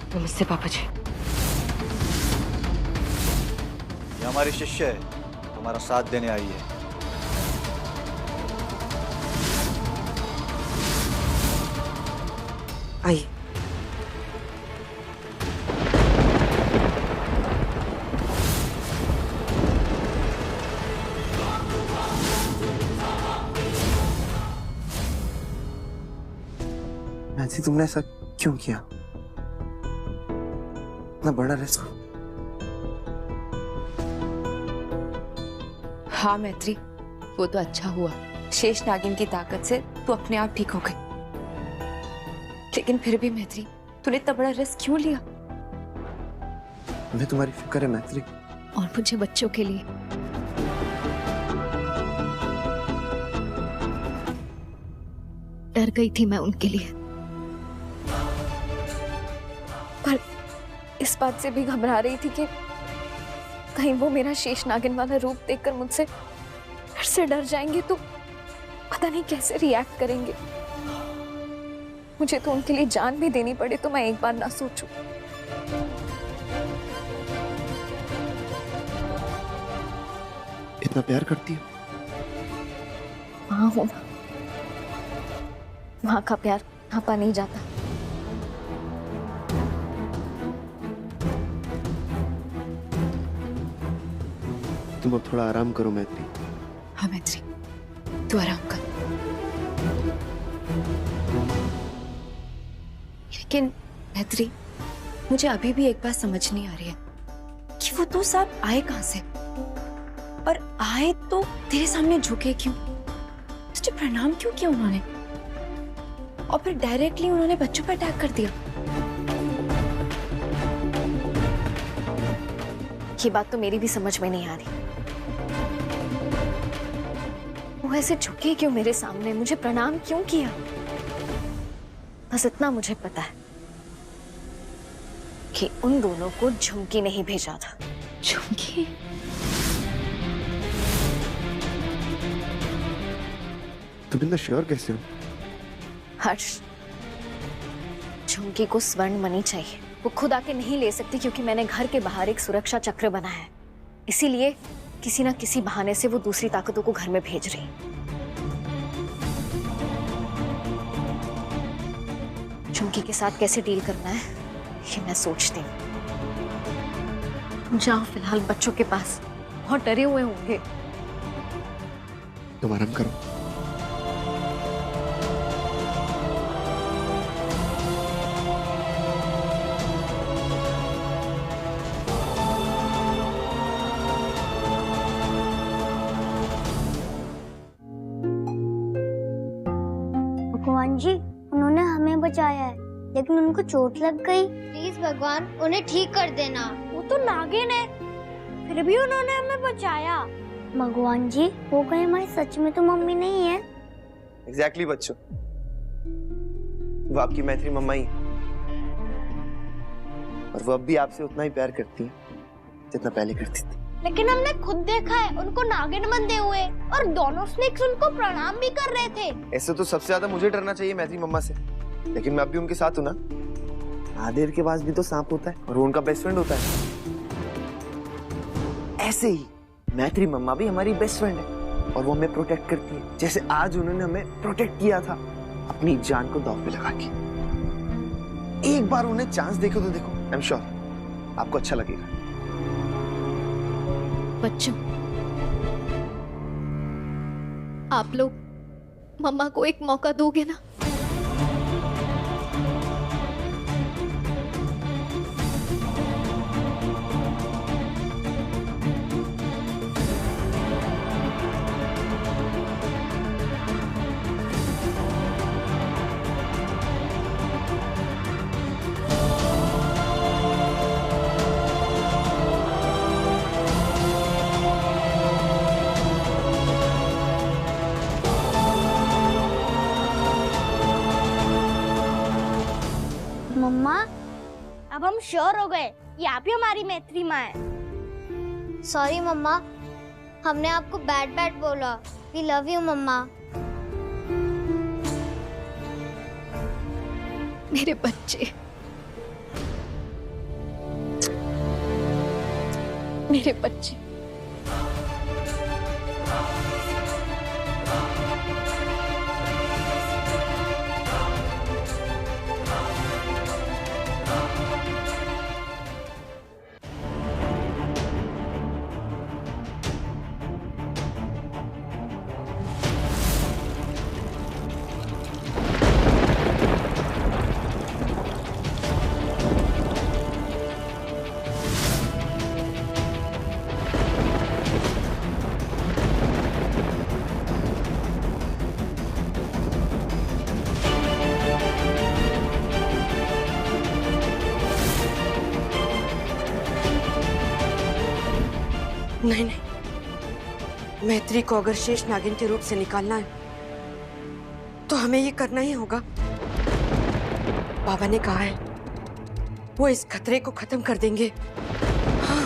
नमस्ते पापा जी। ये हमारी शिष्य है, तुम्हारा साथ देने आई है। आइए। मैथी, तुमने ऐसा क्यों किया? इतना बड़ा रिस्क। हाँ मैत्री, वो तो अच्छा हुआ, शेष नागिन की ताकत से तू अपने आप ठीक हो गई। लेकिन फिर भी मैत्री, तूने इतना बड़ा रिस्क क्यों लिया? मुझे तुम्हारी फिक्र है मैत्री। और मुझे बच्चों के लिए। डर गई थी मैं उनके लिए, पर इस बात से भी घबरा रही थी कि कहीं वो मेरा शेष नागिन वाला रूप देखकर मुझसे फिर से डर जाएंगे तो पता नहीं कैसे रिएक्ट करेंगे। मुझे तो उनके लिए जान भी देनी पड़े तो मैं एक बार ना सोचूं। इतना प्यार करती हो? माँ हूं ना, माँ का प्यार नापा नहीं जाता। तुम अब थोड़ा आराम करो मैत्री। हाँ मैत्री, तू आराम कर। लेकिन मैत्री, मुझे अभी भी एक बात समझ नहीं आ रही है कि वो दो सांप आए कहां से, और आए तो तेरे सामने झुके क्यों? तुझे प्रणाम क्यों किया उन्होंने, और फिर डायरेक्टली उन्होंने बच्चों पर अटैक कर दिया? ये बात तो मेरी भी समझ में नहीं आ रही। वो ऐसे झुके क्यों मेरे सामने, मुझे प्रणाम क्यों किया? बस इतना मुझे पता है कि उन दोनों को झुमकी ने ही भेजा था। झुमकी? तुम इतना श्योर कैसे हो? हर्ष, झुमकी को स्वर्ण मणि चाहिए। वो खुद आके नहीं ले सकती क्योंकि मैंने घर के बाहर एक सुरक्षा चक्र बनाया है। इसीलिए किसी ना किसी बहाने से वो दूसरी ताकतों को घर में भेज रही। झुमकी के साथ कैसे डील करना है ये मैं सोचती हूँ। तुम जाओ फिलहाल बच्चों के पास, बहुत डरे हुए होंगे। तुम आराम करो। भगवान जी, उन्होंने हमें बचाया है, लेकिन उनको चोट लग गई। प्लीज भगवान, उन्हें ठीक कर देना। वो तो नागिन है, फिर भी उन्होंने हमें बचाया। भगवान जी, वो कहीं हमारी सच में तो मम्मी नहीं है? एग्जैक्टली बच्चों, वो आपकी मैत्री मम्मा ही, और वो अब भी आपसे उतना ही प्यार करती है जितना पहले करती थी। लेकिन हमने खुद देखा है उनको नागिन बंधे हुए, और दोनों स्नेक्स उनको प्रणाम भी कर रहे थे। ऐसे तो सबसे ज्यादा मुझे डरना चाहिए मैत्री मम्मा से, लेकिन मैं अब भी उनके साथ हूँ ना। आदेर के पास भी तो सांप होता है और वो उनका बेस्ट फ्रेंड होता है। ऐसे ही मैत्री मम्मा भी हमारी बेस्ट फ्रेंड है और वो हमें प्रोटेक्ट करती है, जैसे आज उन्होंने हमें प्रोटेक्ट किया था अपनी जान को दांव पे लगा के। एक बार उन्हें चांस देखो तो देखो, आई एम श्योर आपको अच्छा लगेगा। बच्चों, आप लोग मम्मा को एक मौका दोगे ना? मम्मा, अब हम श्योर हो गए कि आप ही हमारी मैत्री माँ है। सॉरी मम्मा, हमने आपको बैड बैड बोला। वी लव यू मम्मा। मेरे बच्चे, मेरे बच्चे। नहीं नहीं, मैत्री को अगर शेष नागिन के रूप से निकालना है तो हमें ये करना ही होगा। बाबा ने कहा है वो इस खतरे को खत्म कर देंगे। हाँ।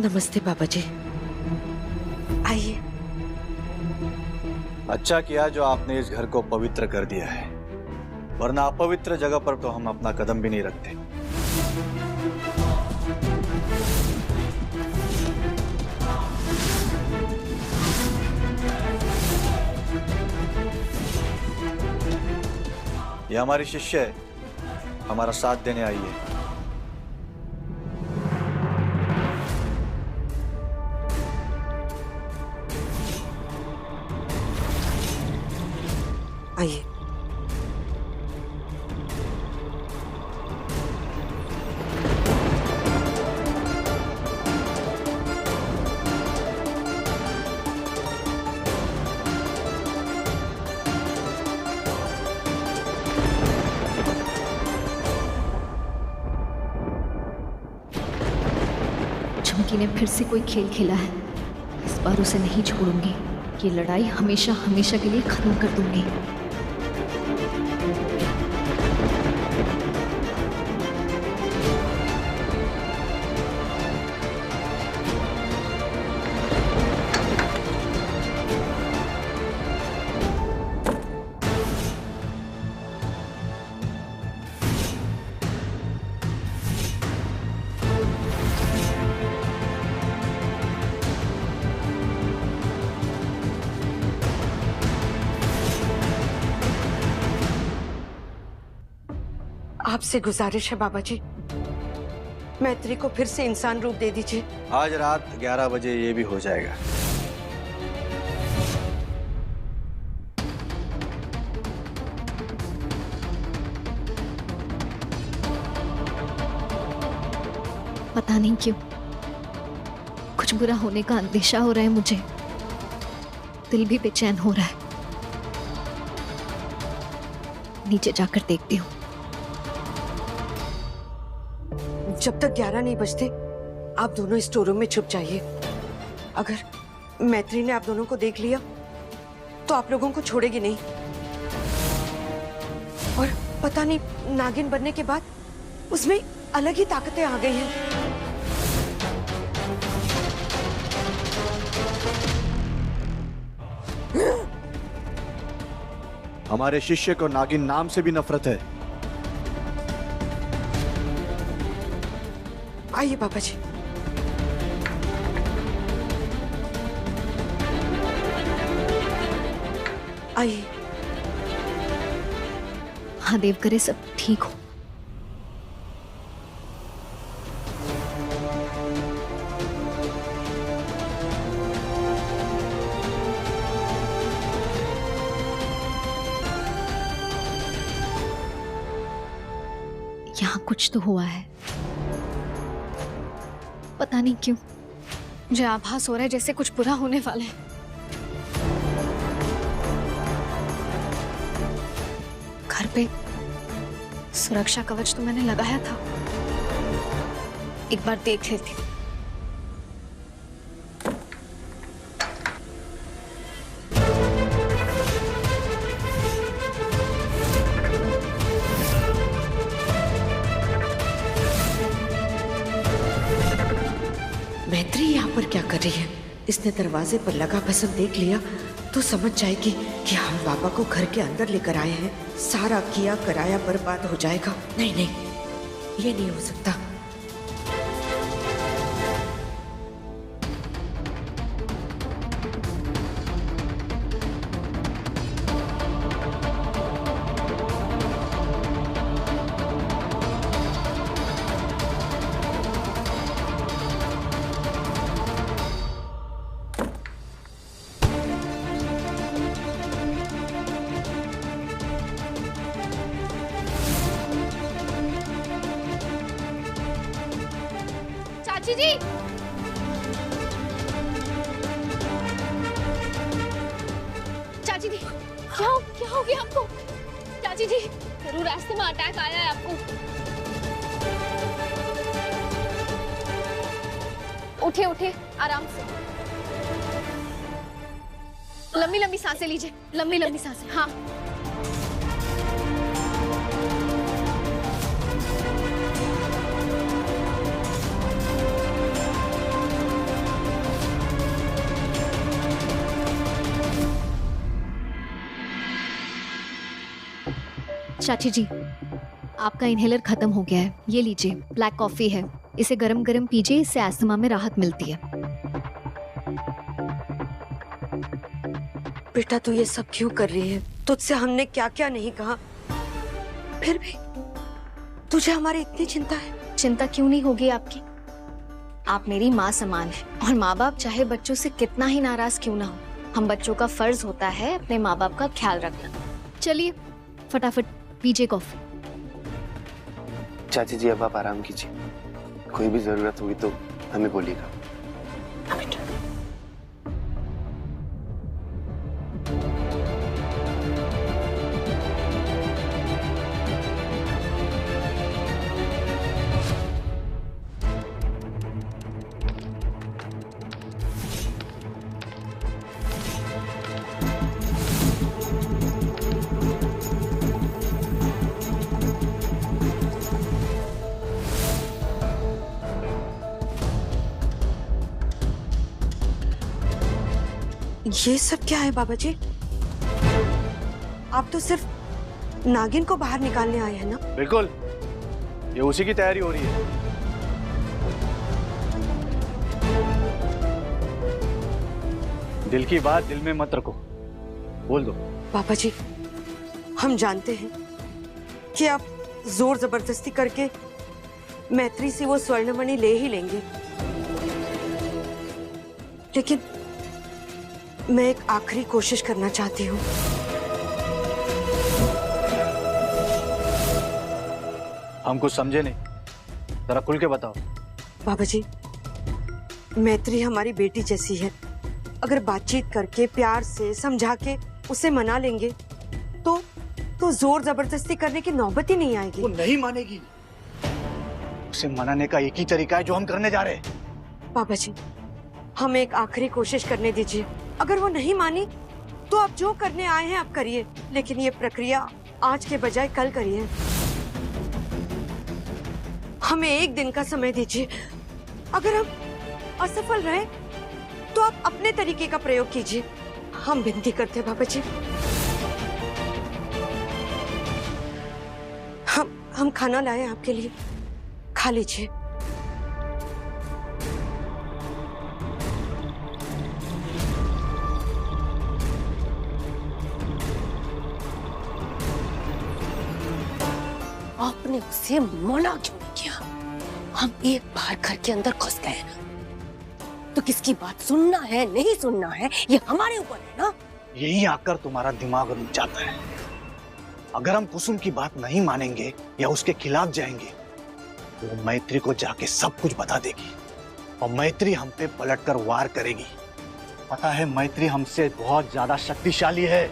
नमस्ते बाबा जी, आइए। अच्छा किया जो आपने इस घर को पवित्र कर दिया है, वरना अपवित्र जगह पर तो हम अपना कदम भी नहीं रखते। ये हमारी शिष्य है, हमारा साथ देने आई है। आइए। चमकी ने फिर से कोई खेल खेला है। इस बार उसे नहीं छोड़ूंगी। ये लड़ाई हमेशा हमेशा के लिए खत्म कर दूंगी। आपसे गुजारिश है बाबा जी, मैत्री को फिर से इंसान रूप दे दीजिए। आज रात 11 बजे ये भी हो जाएगा। पता नहीं क्यों कुछ बुरा होने का अंदेशा हो रहा है मुझे। दिल भी बेचैन हो रहा है। नीचे जाकर देखती हूँ। जब तक 11 नहीं बजते आप दोनों स्टोर रूम में छुप जाइए। अगर मैत्री ने आप दोनों को देख लिया तो आप लोगों को छोड़ेगी नहीं। और पता नहीं नागिन बनने के बाद उसमें अलग ही ताकतें आ गई हैं। हमारे शिष्य को नागिन नाम से भी नफरत है। आइए बाबा जी। आइए। हाँ देव करे सब ठीक हो। यहाँ कुछ तो हुआ है। पता नहीं क्यों मुझे आभास हो रहा है जैसे कुछ बुरा होने वाला है। घर पे सुरक्षा कवच तो मैंने लगाया था, एक बार देख लेती हूँ। मैत्री यहाँ पर क्या कर रही है? इसने दरवाजे पर लगा भस्म देख लिया तो समझ जाएगी कि हम बाबा को घर के अंदर लेकर आए हैं। सारा किया कराया बर्बाद हो जाएगा। नहीं नहीं, ये नहीं हो सकता। चाची जी, चाची जी, क्या हो गया आपको? चाची जी, जरूर रास्ते में अटैक आया है आपको। उठे उठे, आराम से। लंबी लंबी सांसें लीजिए, लंबी लंबी सांसें। हाँ, चाची जी, आपका इनहेलर खत्म हो गया है। ये लीजिए, ब्लैक कॉफी है, इसे गरम गरम पीजिए, इससे अस्थमा में राहत मिलती है। बेटा तू ये सब क्यों कर रही है? तुझसे हमने क्या क्या नहीं कहा, फिर भी तुझे हमारी इतनी चिंता है। चिंता क्यों नहीं होगी आपकी? आप मेरी माँ समान है, और माँ बाप चाहे बच्चों से कितना ही नाराज क्यों ना हो, हम बच्चों का फर्ज होता है अपने माँ बाप का ख्याल रखना। चलिए फटाफट पीजिए कॉफी। चाची जी अब आप आराम कीजिए, कोई भी जरूरत होगी तो हमें बोलिएगा। ये सब क्या है बाबा जी? आप तो सिर्फ नागिन को बाहर निकालने आए हैं ना? बिल्कुल, ये उसी की तैयारी हो रही है। दिल की बात दिल में मत रखो, बोल दो। बाबा जी, हम जानते हैं कि आप जोर जबरदस्ती करके मैत्री से वो स्वर्णमणि ले ही लेंगे, लेकिन मैं एक आखिरी कोशिश करना चाहती हूँ। हम कुछ समझे नहीं, जरा खुल के बताओ। बाबा जी, मैत्री हमारी बेटी जैसी है। अगर बातचीत करके प्यार से समझा के उसे मना लेंगे तो जोर जबरदस्ती करने की नौबत ही नहीं आएगी। वो नहीं मानेगी। उसे मनाने का एक ही तरीका है जो हम करने जा रहे हैं। बाबा जी, हमें एक आखिरी कोशिश करने दीजिए। अगर वो नहीं मानी तो आप जो करने आए हैं आप करिए, लेकिन ये प्रक्रिया आज के बजाय कल करिए। हमें एक दिन का समय दीजिए। अगर हम असफल रहे तो आप अपने तरीके का प्रयोग कीजिए। हम विनती करते हैं बाबा जी। हम खाना लाए आपके लिए, खा लीजिए। आपने उसे मना क्यों नहीं किया? हम एक बार घर के अंदर घुस गए ना, तो किसकी बात सुनना है नहीं सुनना है ये हमारे ऊपर है ना। यही आकर तुम्हारा दिमाग रुक जाता है। अगर हम कुसुम की बात नहीं मानेंगे या उसके खिलाफ जाएंगे तो वो मैत्री को जाके सब कुछ बता देगी और मैत्री हम पे पलटकर वार करेगी। पता है मैत्री हमसे बहुत ज्यादा शक्तिशाली है,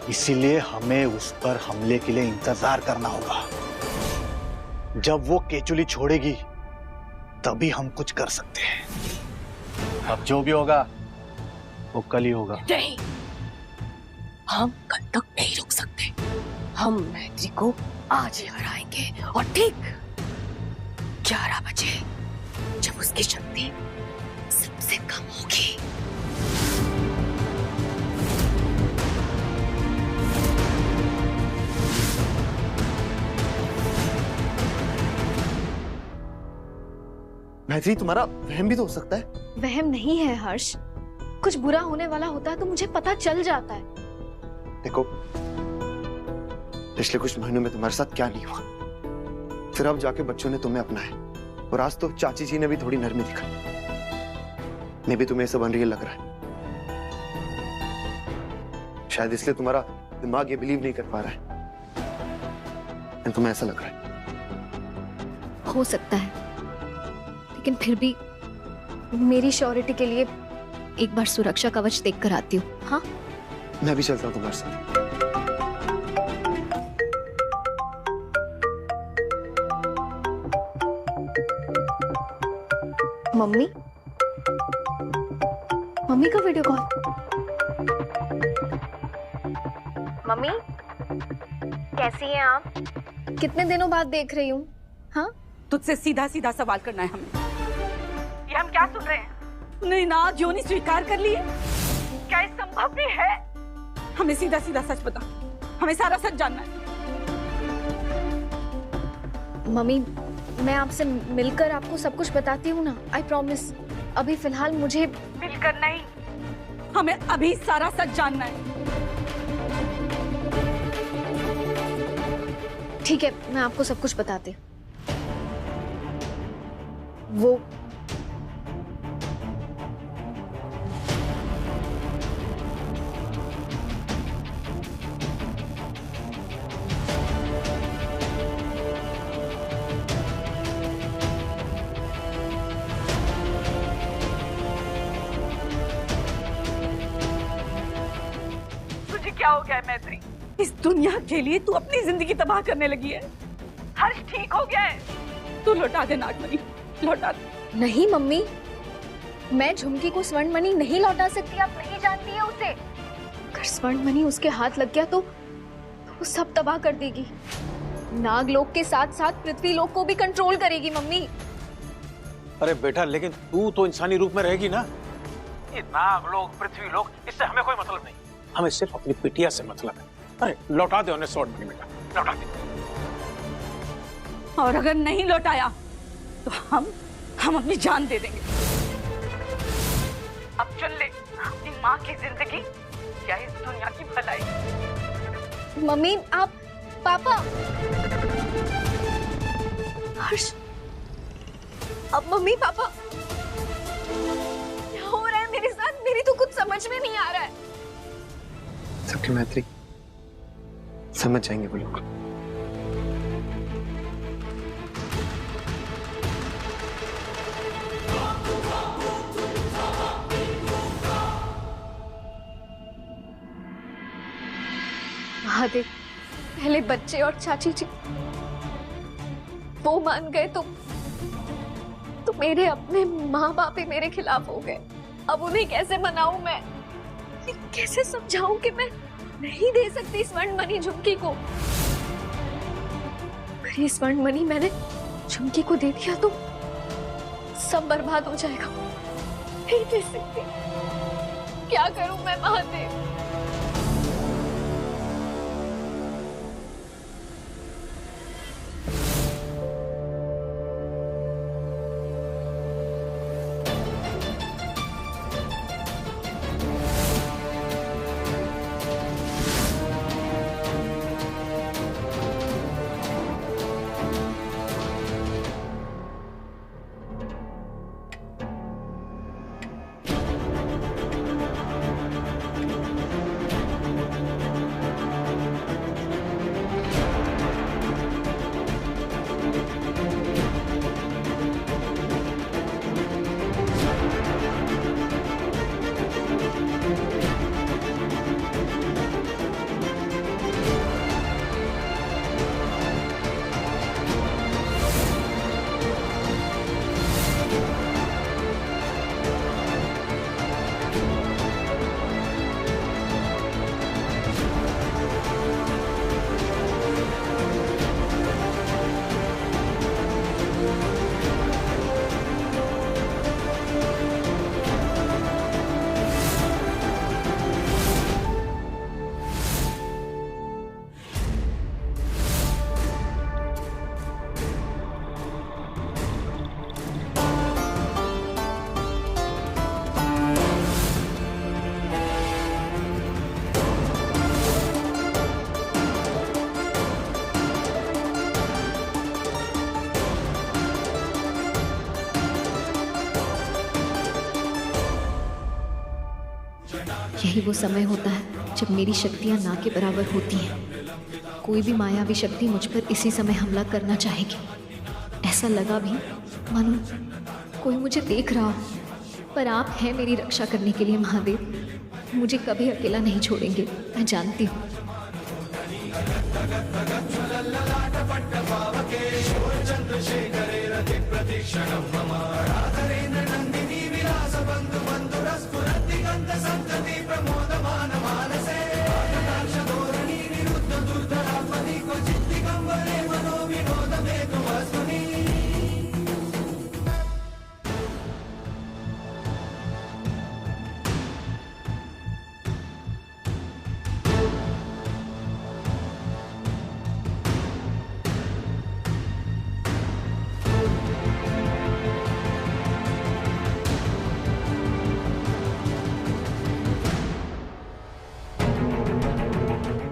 इसीलिए हमें उस पर हमले के लिए इंतजार करना होगा। जब वो केचुली छोड़ेगी तभी हम कुछ कर सकते हैं। अब जो भी होगा वो कल ही होगा। नहीं, हम कल तक नहीं रुक सकते। हम मैत्री को आज ही हराएंगे और ठीक 11 बजे, जब उसकी शक्ति सबसे कम होगी। मैत्री, तुम्हारा वहम भी तो हो सकता है। वहम नहीं है हर्ष, कुछ बुरा होने वाला होता है तो मुझे पता चल जाता है। देखो, पिछले कुछ महीनों में तुम्हारे साथ क्या नहीं हुआ, फिर अब जाके बच्चों ने तुम्हें अपनाया और आज तो चाची जी ने भी थोड़ी नरमी दिखाई। मैं भी तुम्हें सब अनरियल लग रहा है, शायद इसलिए तुम्हारा दिमाग ये बिलीव नहीं कर पा रहा है, तुम्हें ऐसा लग रहा है। हो सकता है, लेकिन फिर भी मेरी श्योरिटी के लिए एक बार सुरक्षा कवच देख कर आती हूँ। हाँ, मैं भी चलता हूँ तुम्हारे साथ। मम्मी, मम्मी का वीडियो कॉल। मम्मी, कैसी हैं आप? कितने दिनों बाद देख रही हूँ। हाँ, तुझसे सीधा सीधा सवाल करना है हमें। ये हम क्या सुन रहे हैं? तूने नाज योनि स्वीकार कर ली है? क्या ये संभव भी है? हमें सीधा सीधा सच बता, हमें सारा सच जानना है। मम्मी, मैं आपसे मिलकर आपको सब कुछ बताती हूँ ना, आई प्रॉमिस। अभी फिलहाल मुझे मिलकर नहीं, हमें अभी सारा सच जानना है। ठीक है, मैं आपको सब कुछ बताती हूँ। वो तुझे क्या हो गया है मैत्री? इस दुनिया के लिए तू अपनी जिंदगी तबाह करने लगी है। हर्ष ठीक हो गया है, तू लौटा दे नागमणि, लौटा दे। नहीं मम्मी, मैं झुमकी को स्वर्ण मणि नहीं लौटा सकती, आप नहीं जानती है उसे। अगर स्वर्ण मणि उसके हाथ लग गया तो वो सब तबाह कर देगी। नागलोक के साथ साथ पृथ्वी लोक को भी कंट्रोल करेगी मम्मी। अरे बेटा, लेकिन तू तो इंसानी रूप में रहेगी ना। ये नागलोक, पृथ्वी लोक, इससे हमें कोई मतलब नहीं, हमें सिर्फ अपनी बिटिया से मतलब है। अरे लौटा दे उन्हें स्वर्ण मणि बेटा, लौटा दे। और अगर नहीं लौटाया तो हम अपनी जान दे देंगे। अब चुन ले, अपनी माँ की जिंदगी या इस दुनिया की भलाई। मम्मी, आप पापा। हर्ष, अब मम्मी पापा क्या हो रहा है मेरे साथ? मेरी तो कुछ समझ में नहीं आ रहा है। सबकी मैत्री, समझ जाएंगे वो लोग। महादेव, पहले बच्चे और चाची जी वो मान गए तो मेरे अपने माँ बाप ही मेरे खिलाफ हो गए। अब उन्हें कैसे मनाऊं मैं? फिर कैसे समझाऊं कि मैं नहीं दे सकती स्वर्ण मणि झुमकी को? अगर ये स्वर्ण मणि मैंने झुमकी को दे दिया तो सब बर्बाद हो जाएगा। नहीं दे सकती, क्या करूं मैं महादेव? यही वो समय होता है जब मेरी शक्तियाँ ना के बराबर होती हैं। कोई भी मायावी शक्ति मुझ पर इसी समय हमला करना चाहेगी। ऐसा लगा भी मानो कोई मुझे देख रहा हो। पर आप हैं मेरी रक्षा करने के लिए महादेव। मुझे कभी अकेला नहीं छोड़ेंगे, मैं जानती हूँ।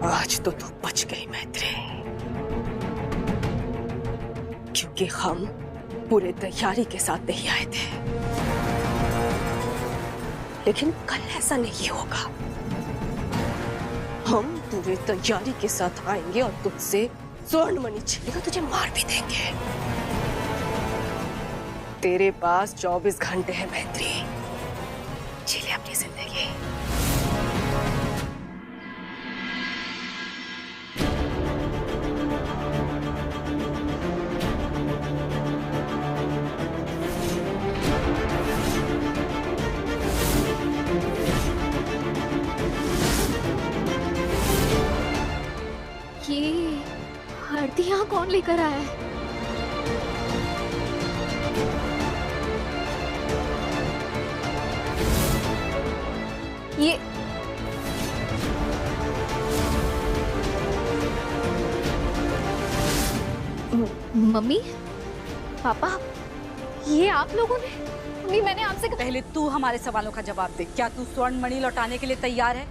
आज तो तू बच गई मैत्री, क्योंकि हम पूरे तैयारी के साथ नहीं आए थे। लेकिन कल ऐसा नहीं होगा। हम पूरे तैयारी के साथ आएंगे और तुझसे स्वर्ण मणि छीनेगा, तुझे मार भी देंगे। तेरे पास 24 घंटे है मैत्री, जी ले अपनी जिंदगी। ये आरती यहाँ कौन लेकर आया है? ये मम्मी, पापा, ये आप लोगों ने? मम्मी, मैंने आपसे पहले तू हमारे सवालों का जवाब दे। क्या तू स्वर्ण मणि लौटाने के लिए तैयार है?